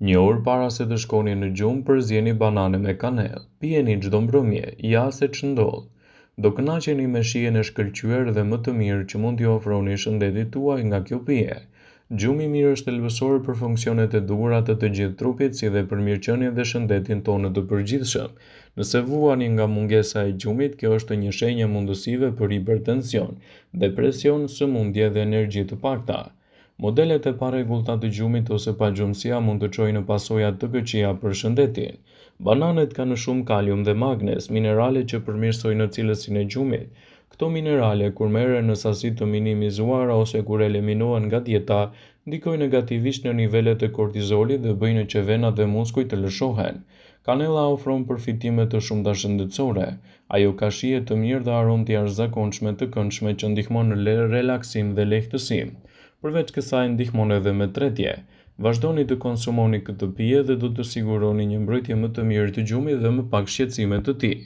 Një orë para se të shkoni në gjumë, përzjeni banane me kanellë. Pijeni çdo mbrëmje, ja se ç'ndodh. Do kënaqeni me shijen e shkëlqyer dhe më të mirë që mund t'i ofroni shëndetit tuaj nga kjo pije. Gjumi i mirë është thelbësor për funksionet e duhura të gjithë trupit, si dhe për mirëqenien dhe shëndetin tonë të përgjithshëm. Nëse vuani nga mungesa e gjumit, kjo është një shenjë mundësive për hipertension, depresion, sëmundje dhe energji të pakta. Modelet e parregullta të gjumit ose pagjumësia mund të çojë në pasoja të këqija për shëndetin. Bananet kanë shumë kalium dhe magnez, minerale që përmirësojnë cilësinë e gjumit. Këto minerale, kur merren në sasi të minimizuara ose kur eliminohen nga dieta, ndikojnë negativisht në nivelet e kortizolit dhe bëjnë që venat dhe muskujt të lëshohen. Kanella ofron përfitime të shumta shëndetësore. Ajo ka shije të mirë dhe aromë të jashtëzakonshme të këndshme që ndihmon në relaksim dhe lehtësim. Përveç kësaj ndihmon edhe me tretje. Vazhdoni të konsumoni këtë pije dhe do të siguroni një mbrojtje më të mirë të gjumit dhe më pak shqetësime të tij.